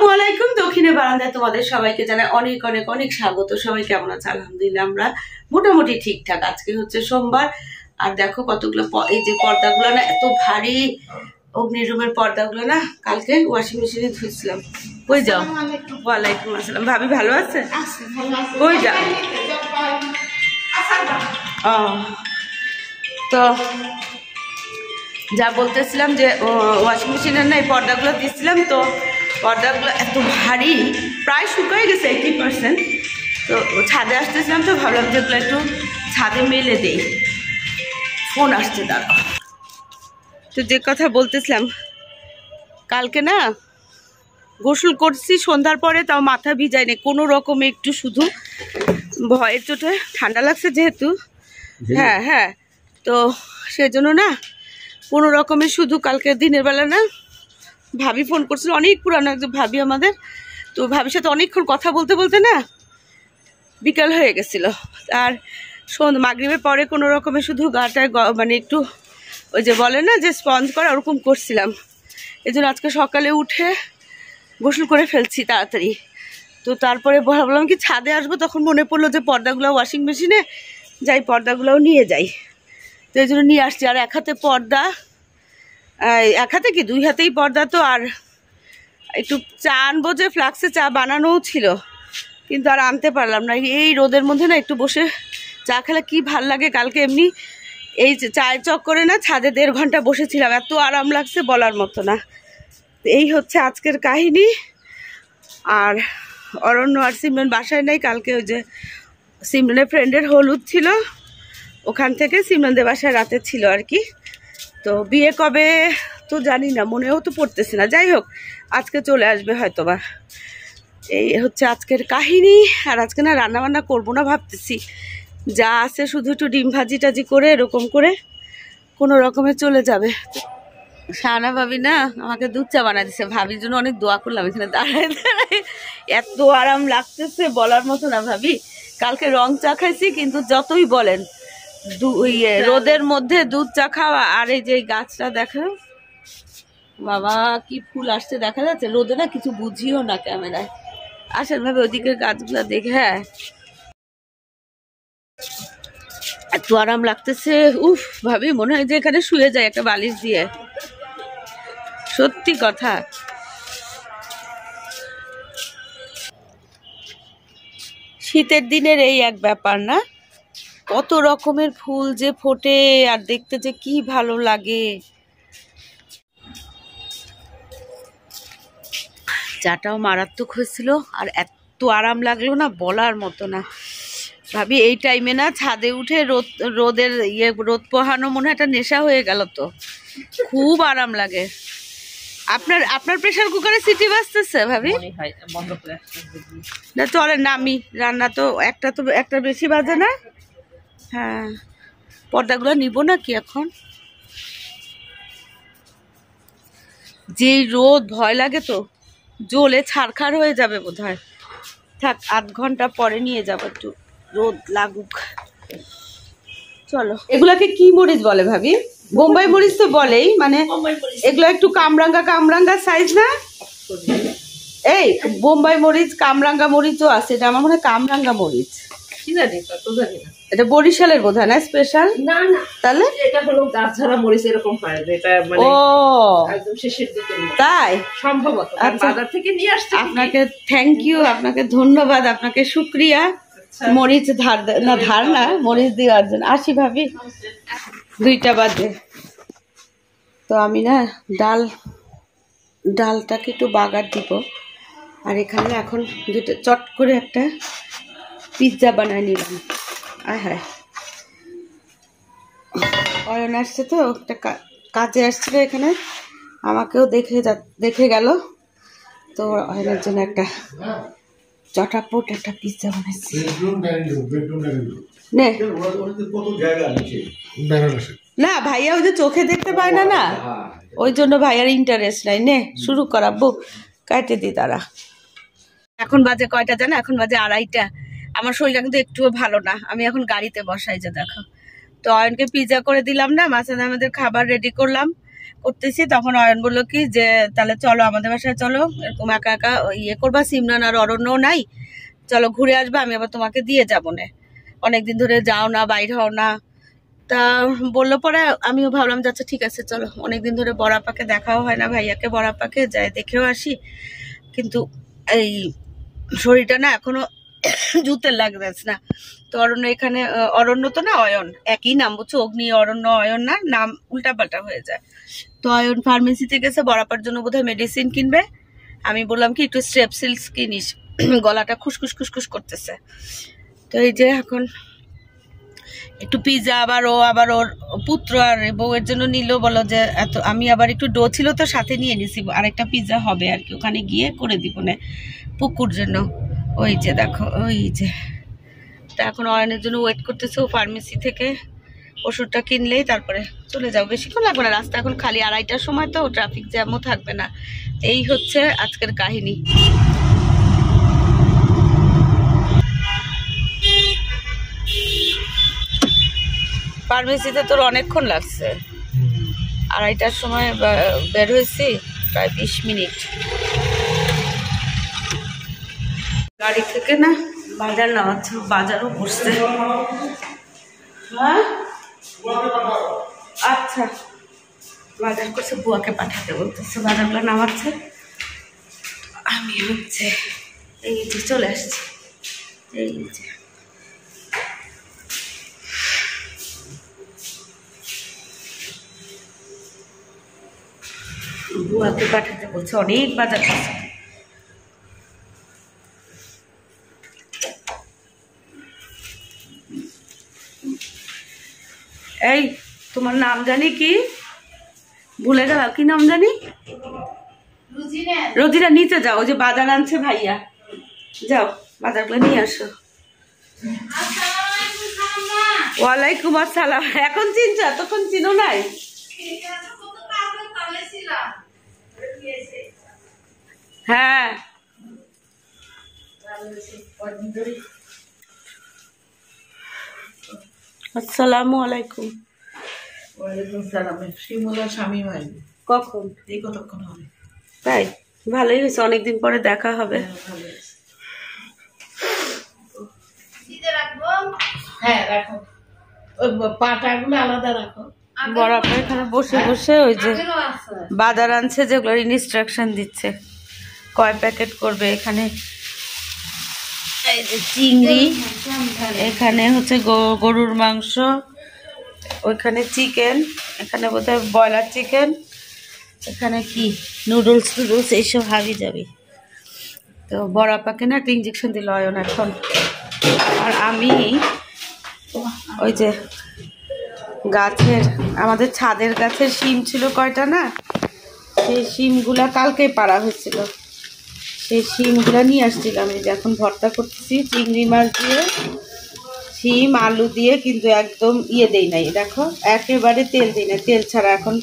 আসসালামাইকুম। দক্ষিণে বারান্দায় তোমাদের সবাইকে জানাই অনেক অনেক অনেক স্বাগত। সবাই কেমন আছে? আলহামদুলিল্লাহ আমরা মোটামুটি ঠিকঠাক। আজকে হচ্ছে সোমবার, আর দেখো কতগুলো এই যে পর্দাগুলো না এত ভারী, অগ্নি রুমের পর্দাগুলো না কালকে ওয়াশিং মেশিনে ধুয়েছিলাম। কই যাও? ওয়ালাইকুম আসসালাম। ভাবি ভালো আছে? কই যাও? তো যা বলতেছিলাম যে ওয়াশিং মেশিনের না এই পর্দাগুলো দিচ্ছিলাম, তো পর্দাগুলো এত ভারী, প্রায় শুকিয়ে গেছে 80%। তো ছাদে আসতেছিলাম, তো ভাবলাম যে এগুলো একটু ছাদে মেলে দেই। ফোন আসছে দাঁড়া। তো যে কথা বলতেছিলাম, কালকে না গোসল করছি সন্ধ্যার পরে, তাও মাথা ভিজায়নি কোনো রকমে, একটু শুধু ভয়ের চোটে ঠান্ডা লাগছে যেহেতু। হ্যাঁ, তো সেজন্য না কোনো রকমে শুধু কালকে দিনের বেলা না ভাবি ফোন করছিল, অনেক পুরানো একজন ভাবি আমাদের। তো ভাবির সাথে অনেকক্ষণ কথা বলতে বলতে না বিকাল হয়ে গেছিল। আর মাগরিবের পরে কোনো রকমে শুধু গাটায় মানে একটু ওই যে বলে না যে স্পঞ্জ করা, ওরকম করছিলাম। এই জন্য আজকে সকালে উঠে গোসল করে ফেলছি তাড়াতাড়ি। তো তারপরে ভাবলাম কি ছাদে আসবো, তখন মনে পড়লো যে পর্দাগুলো ওয়াশিং মেশিনে যাই, পর্দাগুলোও নিয়ে যাই। তো এই জন্য নিয়ে আসছি। আর এক হাতে পর্দা, এক হাতে কি দুই হাতেই পর্দা। তো আর একটু চা আনবো, যে ফ্লাক্সে চা বানানোও ছিল, কিন্তু আর আনতে পারলাম না। এই রোদের মধ্যে না একটু বসে চা খেলে কি ভাল লাগে। কালকে এমনি এই চায়ের চক্করে না ছাদে 1.5 ঘন্টা বসেছিলাম, এত আরাম লাগছে বলার মতো না। এই হচ্ছে আজকের কাহিনী। আর অরণ্য আর সিমরান বাসায় নেই। কালকে ওই যে সিমরানের ফ্রেন্ডের হলুদ ছিল, ওখান থেকে সিমরানদের বাসায় রাতে ছিল আর কি। তো বিয়ে কবে তো জানি না, মনেও তো পড়তেছে না। যাই হোক, আজকে চলে আসবে হয়তোবা। এই হচ্ছে আজকের কাহিনী। আর আজকে না রান্না বান্না করবো না ভাবতেছি, যা আছে শুধু একটু ডিম ভাজি টাজি করে এরকম করে কোনো রকমে চলে যাবে। শাহানা ভাবি না আমাকে দুধ চা বানাই দিচ্ছে, ভাবির জন্য অনেক দোয়া করলাম এখানে দাঁড়ায় দাঁড়ায়। এত আরাম লাগতেছে বলার মতো না। ভাবি কালকে রং চা খাইছি, কিন্তু যতই বলেন রোদের মধ্যে দুধ চা খাওয়া। আর এই যে গাছটা দেখা, বাবা কি ফুল আসছে দেখা যাচ্ছে রোদে, না কিছু বুঝিও না ক্যামেরায়। আসেন ভাবে ওইদিকের গাছগুলা দেখে, হ্যাঁ এত আরাম লাগতেছে। উফ ভাবি মনে হয় যে এখানে শুয়ে যায় একটা বালিশ দিয়ে, সত্যি কথা। শীতের দিনের এই এক ব্যাপার না, কত রকমের ফুল যে ফোটে আর দেখতে যে কি ভালো লাগে। চাটাও মারাত্মক হয়েছিল, আর এত আরাম লাগলো না বলার মতো না। ভাবি এই টাইমে না ছাদে উঠে রোদের রোদ পোহানো মনে হয় একটা নেশা হয়ে গেল। তো খুব আরাম লাগে। আপনার প্রেসার কুকারে সিটি বাজতেছে ভাবি? না চলে না, আমি রান্না তো একটা বেশি বাজে না। হ্যাঁ, পর্দাগুলো নিব না কি এখন? যে রোদ, ভয় লাগে তো, জ্বলে ছারখার হয়ে যাবে বোধহয়। থাক, 8 ঘন্টা পরে নিয়ে যাবো, একটু রোদ লাগুক। চলো। এগুলাকে কি মরিচ বলে ভাবি? বোম্বাই মরিচ তো বলেই, মানে এগুলো একটু কামরাঙ্গা সাইজ না? এই বোম্বাই মরিচ, কামরাঙ্গা মরিচও আছে। এটা আমার মনে হয় কামরাঙ্গা মরিচ। এটা বরিশালের বোধহয় না স্পেশাল? না তাহলে এটা হলো গাছঝাড়া মরিচ, এরকম হয় যেটা মানে একদম শেষের দিকে, তাই সম্ভবত বাজার থেকে নিয়ে আসছে। আপনাকে থ্যাংক ইউ, আপনাকে ধন্যবাদ, আপনাকে শুকরিয়া। মরিচ ধার না মরিচ দেওয়ার জন্য। আসি ভাবি, 2টা বাজে। তো আমি না ডালটাকে একটু বাগার দিব। আর এখানে এখন চট করে একটা পিৎজা বানায় নিলাম। হ্যাঁ, অয়ন আসছে তো, একটা কাজে আসছিল এখানে, আমাকেও দেখে গেল। তো অয়নের জন্য একটা চটাপট একটা পিৎজা বানাইছি। না ভাইয়া ওই যে চোখে দেখতে পায় না, না ওই জন্য ভাইয়ার ইন্টারেস্ট নাই। নে শুরু করাবো, কাটে দি তারা। এখন বাজে কয়টা জানো? এখন বাজে 2:30। আমার শরীরটা কিন্তু একটুও ভালো না। আমি এখন গাড়িতে বসাই, যে দেখো তো অয়নকে পিৎজা করে দিলাম না, মাঝখানে আমাদের খাবার রেডি করতেছি, তখন অয়ন বললো কি যে তাহলে চলো আমাদের বাসায় চলো, এরকম একা একা ইয়ে করবা, সিমরান আর অরণ্যও নাই, চলো ঘুরে আসবে, আমি আবার তোমাকে দিয়ে যাবো না, অনেকদিন ধরে যাও না, বাইর হও না। তা বললো পরে আমিও ভাবলাম যে আচ্ছা ঠিক আছে চলো, অনেকদিন ধরে বড়াপাকে দেখাও হয় না, ভাইয়াকে বড়াপাকে যাই দেখেও আসি, কিন্তু এই শরীরটা না এখনো জুতের লাগতেছে না। তো অরণ্য এখানে, অরণ্য তো না অয়ন, একই নাম বুঝছো, অগ্নি অরণ্য অয়ন না, নাম উল্টাপাল্টা হয়ে যায়। তো অয়ন ফার্মেসিতে গেছে বড়াপার জন্য বোধহয় মেডিসিন কিনবে, আমি বললাম কি একটু স্ট্রেপসিলস কিনিস, গলাটা খুসখুস খুসখুস করতেছে। তো এই যে এখন একটু পিৎজা আবার ওর পুত্র আর বউয়ের জন্য নিল, বলো যে এত, আমি আবার একটু ডো ছিল তো সাথে নিয়ে নিছি, আরেকটা পিৎজা হবে আর কি, ওখানে গিয়ে করে দিব না পুকুর জন্য। ওই যে দেখো ওই যে, তা এখন অয়নের জন্য ওয়েট করতেছে, ও ফার্মেসি থেকে ওষুধটা কিনলেই তারপরে চলে যাও, বেশিক্ষণ লাগবে না, রাস্তা এখন খালি, 2:30টার সময় তো ট্রাফিক জ্যামও থাকবে না। এই হচ্ছে আজকের কাহিনী। ফার্মেসিতে তোর অনেকক্ষণ লাগছে, 2:30টার সময় বের হয়েছি, প্রায় 20 মিনিট। গাড়ি থেকে না বাজার নামাচ্ছে, বাজারও বসছে। হ্যাঁ আচ্ছা, বাজার করছে, বুয়াকে পাঠাতে বলতেছে, বাজারগুলো নামাচ্ছে, আমি হচ্ছে এই যে চলে আসছি, এই যে বুয়াকে পাঠাতে বলছে, অনেক বাজার করছে। এই তোমার নাম জানি কি, ভুলে গেল, কি নাম জানি? রোজিনা, নিচে যাও, ওই যে বাজার আনছে ভাইয়া, যাও বাজারগুলো নিয়ে আসো। ওয়ালাইকুম আসসালাম। এখন চিনছো, এতক্ষণ চিনো নাই? হ্যাঁ আসসালামু আলাইকুম। কখন? তাই ভালোই হয়েছে, অনেকদিন পরে দেখা হবে। বড় আপা এখানে বসে বসে ওই যে বাজার আনছে, যেগুলোর ইনস্ট্রাকশন দিচ্ছে, কয় প্যাকেট করবে। এখানে এই যে চিংড়ি, এখানে হচ্ছে গরুর মাংস, ওইখানে চিকেন, এখানে বোধহয় ব্রয়লার চিকেন, এখানে কি নুডলস টুডলস এইসব হাবি যাবি। তো বড় আপাকে না একটা ইঞ্জেকশন দিল অয়ন এখন, আর আমি ওই যে গাছের, আমাদের ছাদের গাছের শিম ছিল কয়টা না, সেই শিমগুলা কালকে পাড়া হয়েছিল, সেই শিমগুলা নিয়ে আসছিলাম। এই যে এখন ভর্তা করতেছি চিংড়ি মাছ দিয়ে, শিম আলু দিয়ে, কিন্তু একদম ইয়ে দেই নাই, দেখো একেবারে তেল দিই না, তেল ছাড়া। এখন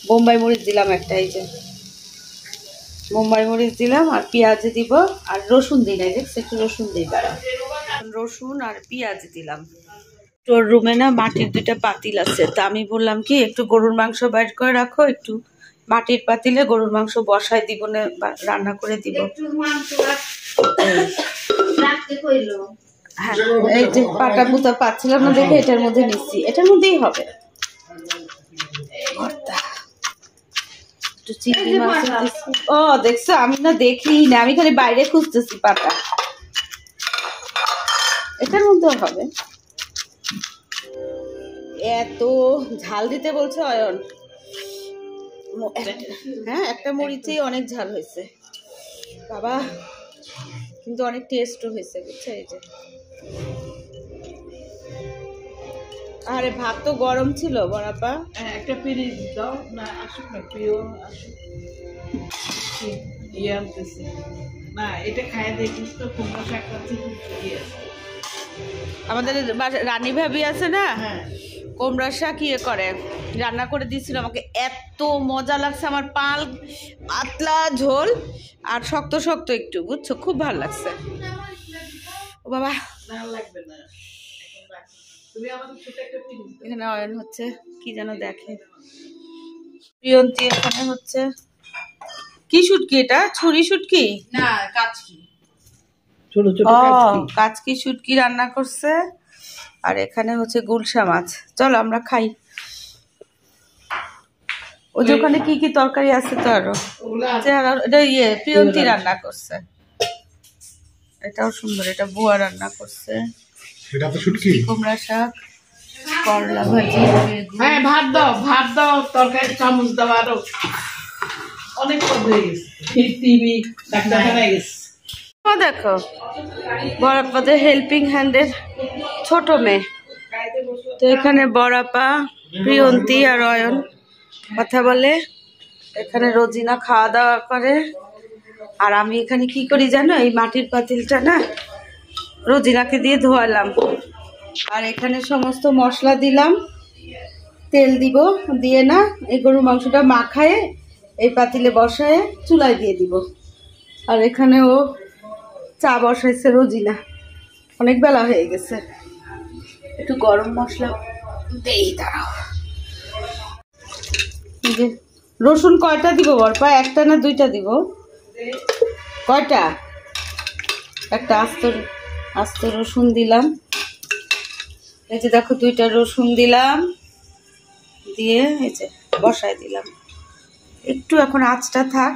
বোম্বাই মরিচ দিলাম একটা, এই যে বোম্বাই মরিচ দিলাম, আর পেঁয়াজ দিব, আর রসুন দিই নাই, দেখছি একটু রসুন দিই, দাঁড়া, রসুন আর পেঁয়াজ দিলাম। তোর রুমে না মাটির 2টা পাতিল আছে, তা আমি বললাম কি একটু গরুর মাংস বাইর করে রাখো, একটু মাটির পাতিলে গরুর মাংস বসায় দিব না, রান্না করে দিব। হ্যাঁ এই যে পাটা পুতা পাচ্ছিলাম না দেখে এটার মধ্যে নিচ্ছি, এটার মধ্যেই হবে ভর্তা। একটু চিংড়ি মাছ দিচ্ছি। ও দেখছো, আমি না দেখি না, আমি খালি বাইরে খুঁজতেছি পাটা, এটার মধ্যেও হবে। এত ঝাল দিতে বলছে অয়ন, হ্যাঁ একটা মরিচেই অনেক ঝাল হয়েছে বাবা, কিন্তু অনেক টেস্টও হয়েছে বুঝছো। এই যে আরে ভাত তো গরম ছিল বড়াপা, একটা পিরিচ দাও না, আসুক না প্রিয়, আসুক ইয়ে আনতেছে না, এটা খায় দেখিস তো, কুমড়া শাক আছে, আমাদের রানী ভাবি আছে না, কুমড়া শাক ইয়ে করে রান্না করে দিয়েছিল আমাকে, এত মজা লাগছে আমার, পাতলা ঝোল আর শক্ত শক্ত একটু, বুঝছো, খুব ভালো লাগছে। ও বাবা ভালো লাগবে না, তুমি আমাদের ছোট একটা পিন এখানে অয়ন হচ্ছে কি যেন দেখে। প্রিয়ন্তী এখানে হচ্ছে কি শুটকি, এটা ছুরি শুটকি না কাচকি, ছোট ছোট ও কাচকি। কাচকি শুটকি রান্না করছে। আর এখানে হচ্ছে গুলশা মাছ। চলো আমরা খাই। ওই যে ওখানে কি কি তরকারি আছে তো আরো, এটা ইয়ে প্রিয়ন্তী রান্না করছে। এটাও সুন্দর, এটা বুয়া রান্না করছে। এটা তো শুটকি, কুমড়া শাক, করলা ভাজি, হ্যাঁ ভাত দাও তরকারি চামচ দাও। আরো অনেক পদ হয়ে গেছে, টিভি ডাক্তারখানায় গেছে। দেখো বড়াপাদের হেল্পিং হ্যান্ডের ছোট মেয়ে। তো এখানে বড়াপা, প্রিয়ন্তী আর অয়ন কথা বলে। এখানে রোজিনা খাওয়া দাওয়া করে। আর আমি এখানে কি করি জানো, এই মাটির পাতিলটা না রোজিনাকে দিয়ে ধোয়ালাম। আর এখানে সমস্ত মশলা দিলাম, তেল দিব, দিয়ে না এই গরুর মাংসটা মাখায়ে এই পাতিলে বসায় চুলায় দিয়ে দিব। আর এখানে ও চা বসাইছে রোজিনা, অনেক বেলা হয়ে গেছে। একটু গরম মশলা দেই, দাঁড়াও। রসুন কয়টা দিব বরপা, একটা না দুইটা দিব? কয়টা? একটা আস্ত রসুন দিলাম। এই যে দেখো দুইটা রসুন দিলাম, দিয়ে এই যে বসায় দিলাম। একটু এখন আঁচটা থাক,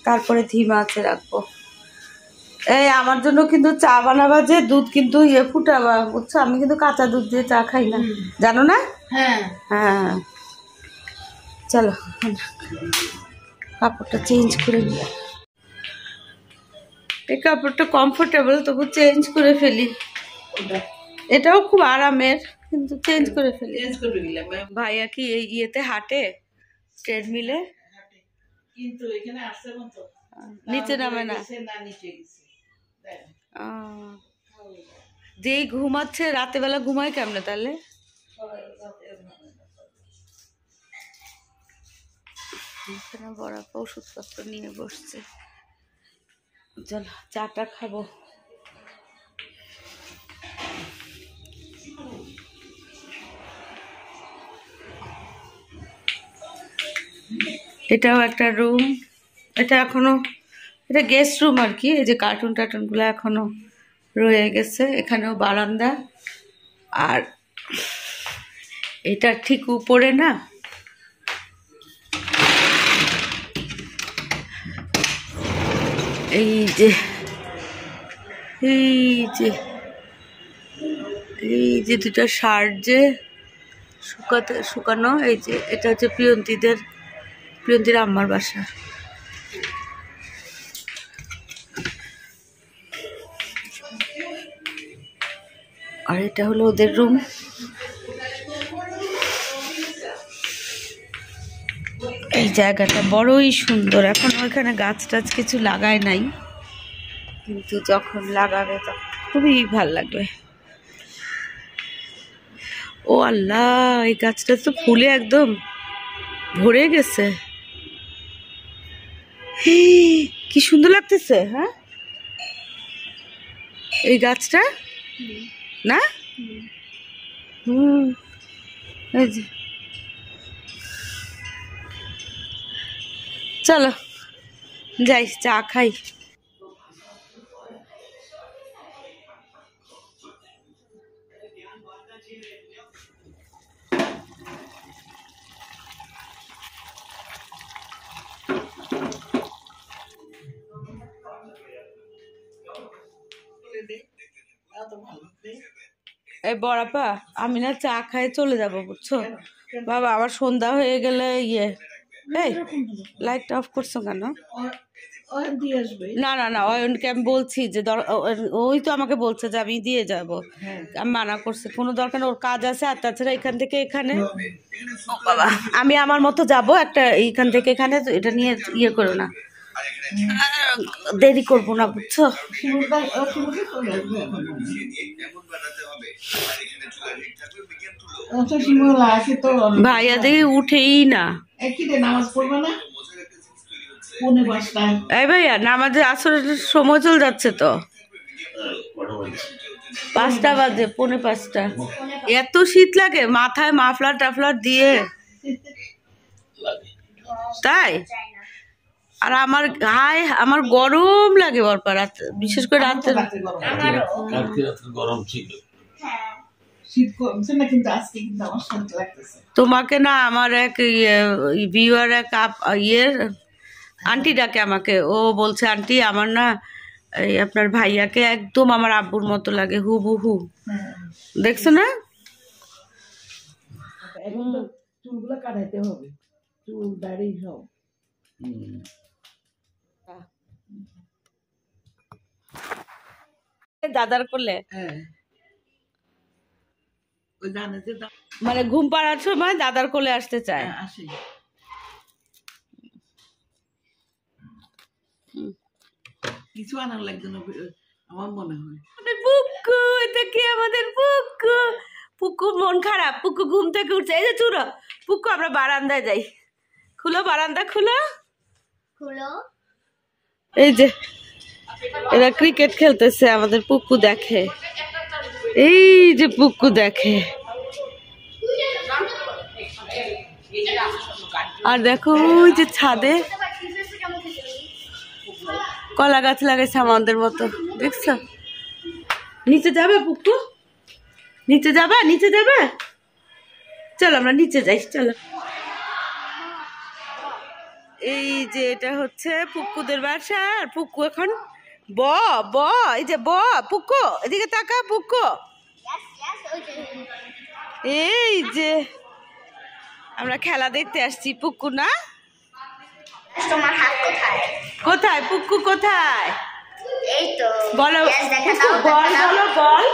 তারপরে ধিমা আঁচে রাখবো। এই আমার জন্য কিন্তু চা বানাবা যে দুধ কিন্তু ফুটাবা, বুঝছো? আমি কিন্তু কাঁচা দুধ দিয়ে চা খাই না, জানো না? হ্যাঁ হ্যাঁ চলো কাপড়টা চেঞ্জ করে নি। এই কাপড়টা কমফোর্টেবল, তবু চেঞ্জ করে ফেলি। এটাও খুব আরামের, কিন্তু চেঞ্জ করে ফেলি। চেঞ্জ করে দিলাম। ভাইয়া কি এই ইয়েতে হাঁটে, ট্রেডমিলে? কিন্তু এখানে আসছে মতো নিচে নামে না? না নিচে গেছে। যেই ঘুমাচ্ছে রাতে বেলা ঘুমায় কেমনে তাহলে? এখানে বড়াপা ওষুধপত্র নিয়ে বসছে। চলো চাটা খাবো। এটাও একটা রুম, এটা এখনো এটা গেস্ট রুম আর কি। এই যে কার্টুন টার্টুনগুলো এখনো রয়ে গেছে। এখানেও বারান্দা। আর এটা ঠিক উপরে না, এই যে দুটা শার্ট যে শুকানো, এই যে এটা হচ্ছে প্রিয়ন্তীর আম্মার বাসা। আর এটা হলো ওদের রুম। এই জায়গাটা বড়ই সুন্দর। এখন ওইখানে গাছ টাছ কিছু লাগায় নাই, কিন্তু যখন লাগাবে তখন খুবই ভাল লাগবে। ও আল্লাহ, এই গাছটা তো ফুলে একদম ভরে গেছে। কি সুন্দর লাগতেছে। হ্যাঁ এই গাছটা না, এই যে চলো যাই চা খাই। এই বড়াপা আমি না চা খাই চলে যাব, বুঝছো বাবা? আবার সন্ধ্যা হয়ে গেলে এই লাইটটা অফ করছো কেন? না না না, অয়নকে আমি বলছি যে ওই তো আমাকে বলছে যে আমি দিয়ে যাব। আমি মানা করছি, কোনো দরকার নেই, ওর কাজ আছে। আর তাছাড়া এখান থেকে এখানে বাবা আমি আমার মতো যাব, একটা এইখান থেকে এখানে, এটা নিয়ে ইয়ে করো না, দেরি করবো না, বুঝছো? ভাইয়া দেখি উঠেই না। নামাজ পড়বে না? এই ভাইয়া নামাজে আসরের সময় চলে যাচ্ছে তো। 5টা বাজে, 4:45। এত শীত লাগে, মাথায় মাফলার টাফলার দিয়ে, তাই? আর আমার গায়ে আমার গরম লাগে বরপা, রাত, বিশেষ করে রাতে। গরম ছিল, শীত কমছে না, কিন্তু আজকে কিন্তু আমার শান্তি লাগতেছে। তোমাকে না আমার এক ভিউয়ার এক ইয়ের আন্টি ডাকে আমাকে, ও বলছে আন্টি আমার না এই আপনার ভাইয়াকে একদম আমার আব্বুর মতো লাগে, হুবহু। দেখছো না? এখন তো চুলগুলো কাটাইতে হবে, চুল দাড়ি সব। দাদার করলে ওই জানে যে মানে ঘুম পাড়ার সময় দাদার কোলে আসতে চায়। আসে। কিছু আনার লাগবে না আমার মনে হয়। পুক্কু, এটা কি আমাদের পুক্কু? পুক্কু মন খারাপ, পুক্কু ঘুম থেকে উঠছে। এই যে চুরো পুক্কু, আমরা বারান্দায় যাই। খুলো বারান্দা, খুলো। এই যে এরা ক্রিকেট খেলতেছে, আমাদের পুক্কু দেখে। এই যে পুক্কু দেখে, আর দেখো ওই যে ছাদে কলা গাছ লাগাইছে আমাদের মতো, দেখছো? নিচে যাবে পুক্কু? নিচে যাবে? নিচে যাবে? চলো আমরা নিচে যাই, চলো। এই যে এটা হচ্ছে পুক্কুদের বাসা, আর পুক্কু এখন এই যে পুক্কু এদিকে তাকা পুক্কু। এই যে আমরা খেলা দেখতে আসছি, পুক্কু না? কোথায় পুক্কু, কোথায়? এই তো বলো দেখাও, বল, বলো বল,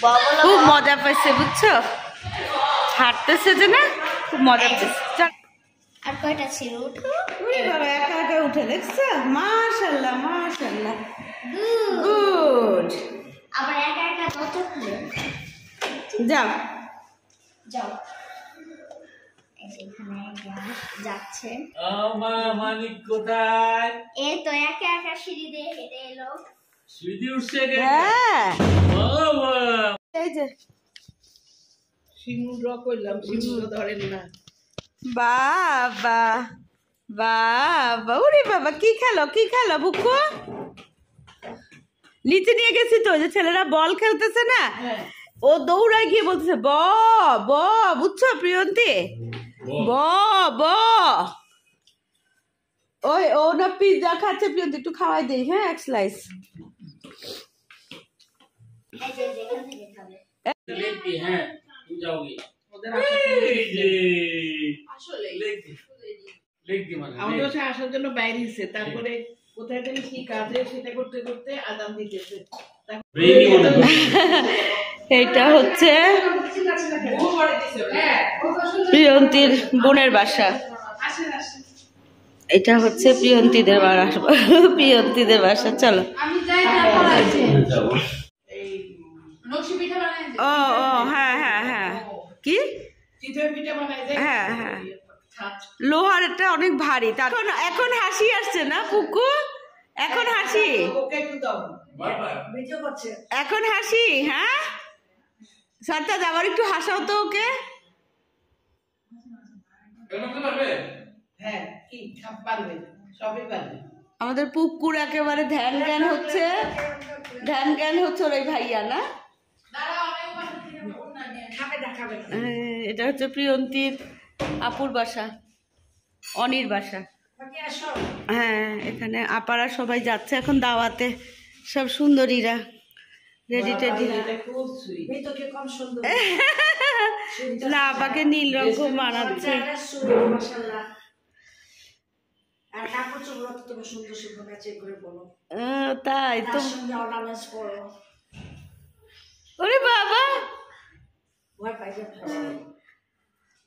বল। খুব মজা পাইছে, বুঝছো? হাঁটতেছে যে না, খুব মজা পাইছে। চল। আর কয়টা ছিল? বাবা একা একা উঠে, দেখছো? মাশাআল্লাহ মাশাআল্লাহ, গুড। আবার একা একা কত খুলে যাও যাও। এখানে যাচ্ছে, মানিক কোথায়? এই তো একা একা সিঁড়ি দিয়ে হেঁটে এলো। সিঁড়ি উঠছে। হ্যাঁ, এই যে শিমুল করলাম, শিমুল ধরেন না। বাবা বাবা, ওরে বাবা, কি খেলো বুকু? নিচে নিয়ে গেছি তো, যে ছেলেরা বল খেলতেছে না, ও দৌড়ায় গিয়ে বলতেছে বুঝছো প্রিয়ন্তী? ওই ও না পিৎজা খাচ্ছে, প্রিয়ন্তী একটু খাওয়াই দেই, হ্যাঁ, এক স্লাইস। এই যে এখান থেকে খাবে। लेती हैं तुम जाओगी আমাদের বাসায় আসার জন্য বাইরে দিচ্ছে, তারপরে কোথায় জানি কি কাজে সেটা করতে করতে আদান দিতেছে। এইটা হচ্ছে প্রিয়ন্তীর বোনের বাসা, এটা হচ্ছে প্রিয়ন্তীদের বাসা। চলো। ও হ্যাঁ হ্যাঁ হ্যাঁ, কি হ্যাঁ হ্যাঁ, লোহার এটা অনেক ভারী। এখন হাসি আসছে না পুকু? এখন হাসি, এখন হাসি। হ্যাঁ সারতাজ, আবার একটু হাসাও তো ওকে। আমাদের পুকুর একেবারে ধ্যান জ্ঞান হচ্ছে ওর এই ভাইয়া না। এটা হচ্ছে প্রিয়ন্তীর আপুর বাসা, অনির বাসা। হ্যাঁ, এখানে আপারা সবাই যাচ্ছে এখন দাওয়াতে, সব সুন্দরীরা রেডি টেডি। না, আপাকে নীল রঙ খুব মানাচ্ছে। তাই তো, ওরে বাবা।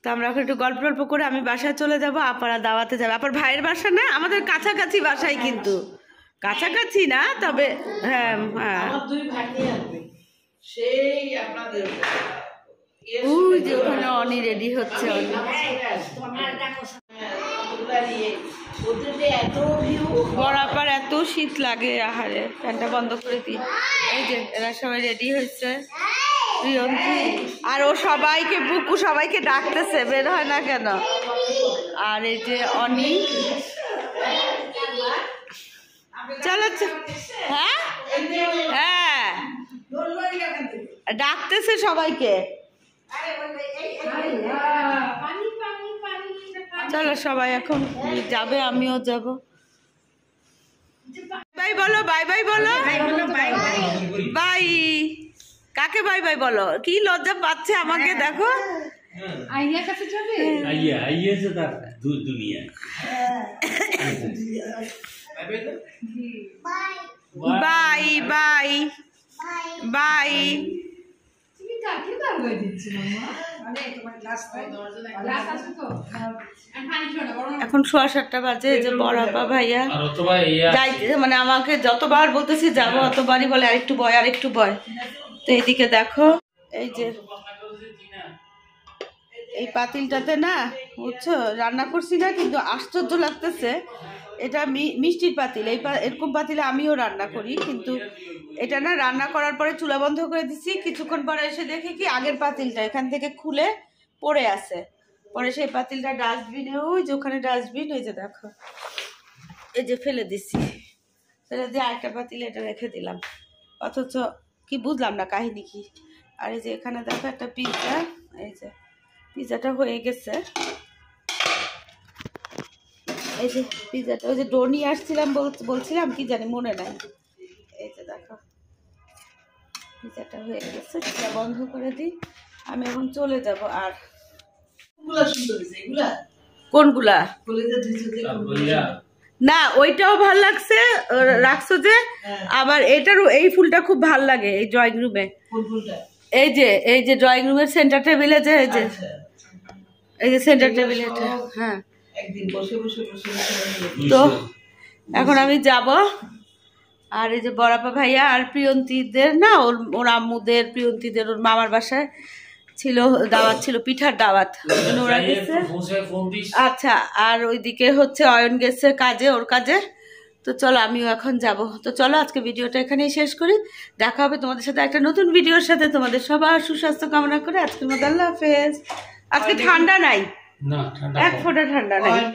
তো আমরা এখন একটু গল্প টল্প করে আমি বাসায় চলে যাব, আপারা দাওয়াতে যাবে। আপার ভাইয়ের বাসা না, আমাদের কাছাকাছি বাসায়, কিন্তু কাছাকাছি না, তবে হ্যাঁ হ্যাঁ। ওই যে ওখানে অনি রেডি হচ্ছে, ওদের যে এত ভিউ বরাবর এত শীত লাগে আহারে, ফ্যানটা বন্ধ করে দিই। এই যে এরা সবাই রেডি হয়েছে, প্রিয়ন্তী আর ও সবাইকে বুকু সবাইকে ডাকতেছে, বের হয় না কেন। আর এই যে অনি, চলো হ্যাঁ হ্যাঁ ডাকতেছে সবাইকে। চলো সবাই এখন যাবে, আমিও যাব। বাই বলো, বাই বাই বলো, বাই। কাকে বাই বাই বলো? কি লজ্জা পাচ্ছে আমাকে দেখো। আইয়ার কাছে যাবে? आइए से तार दुनिया বাই বাই বাই। তুমি কাকে দাও হয়ে দিচ্ছ মামা? মানে তোমার গ্লাস আছে তো? এখন 7:15 বাজে। এই যে বড়াপা ভাইয়া और तो भाई যাইতে, মানে আমাকে যতবার বলতেছি যাবো অতবারই বলে আরেকটু বয় আরেকটু বয়। তো এইদিকে দেখো, এই যে এই পাতিলটাতে না বুঝছো রান্না করছি না, কিন্তু আশ্চর্য লাগতেছে। এটা মিষ্টির পাতিল, এরকম পাতিলে আমিও রান্না করি, কিন্তু এটা না রান্না করার পরে চুলা বন্ধ করে দিছি। কিছুক্ষণ পরে এসে দেখি কি আগের পাতিলটা এখান থেকে খুলে পড়ে আছে। পরে সেই পাতিলটা ডাস্টবিনে, ওই যে ওখানে ডাস্টবিন, এই যে দেখো এই যে ফেলে দিছি। ফেলে দিয়ে আরেকটা পাতিলে এটা রেখে দিলাম, অথচ কি বুঝলাম না কাহিনী কি। আর এই যে এখানে দেখো একটা পিৎজা, এই যে পিৎজাটা হয়ে গেছে। এই যে পিৎজাটা, ওই যে ডো নিয়ে আসছিলাম বলছিলাম কি জানি মনে নাই। এই যে দেখো পিৎজাটা হয়ে গেছে, চুলা বন্ধ করে দিই, আমি এখন চলে যাব। আর এগুলা সুন্দর হয়েছে, এগুলা কোনগুলা? কলেজে ধুইছো যে भैया না ওইটাও ভাল লাগছে রাখছো যে, আবার এটারও এই ফুলটা খুব ভাল লাগে এই ড্রয়িং রুমে। ফুলটা এই যে ড্রয়িং রুমের সেন্টার টেবিলে যে এই যে এই যে সেন্টার টেবিল এটা, হ্যাঁ। একদিন বসে বসে বসে তো এখন আমি যাব। আর এই যে বড়াপা ভাইয়া আর প্রিয়ন্তীদের না, ওর আম্মুদের, প্রিয়ন্তীদের ওর মামার বাসায় ছিল দাওয়াত, ছিল পিঠার দাওয়াত, ওরা গেছে। फोन दिस আচ্ছা, আর ওইদিকে হচ্ছে অয়ন গেছে কাজে, ওর কাজে। তো চলো আমিও এখন যাব। তো চলো আজকে ভিডিওটা এখানেই শেষ করি, দেখা হবে তোমাদের সাথে একটা নতুন ভিডিওর সাথে। তোমাদের সবার সুস্বাস্থ্য কামনা করে আজকের মতো আল্লাহ হাফেজ। আজকে ঠান্ডা নাই, ना ठंडा এক ফোঁটা ঠান্ডা নাই।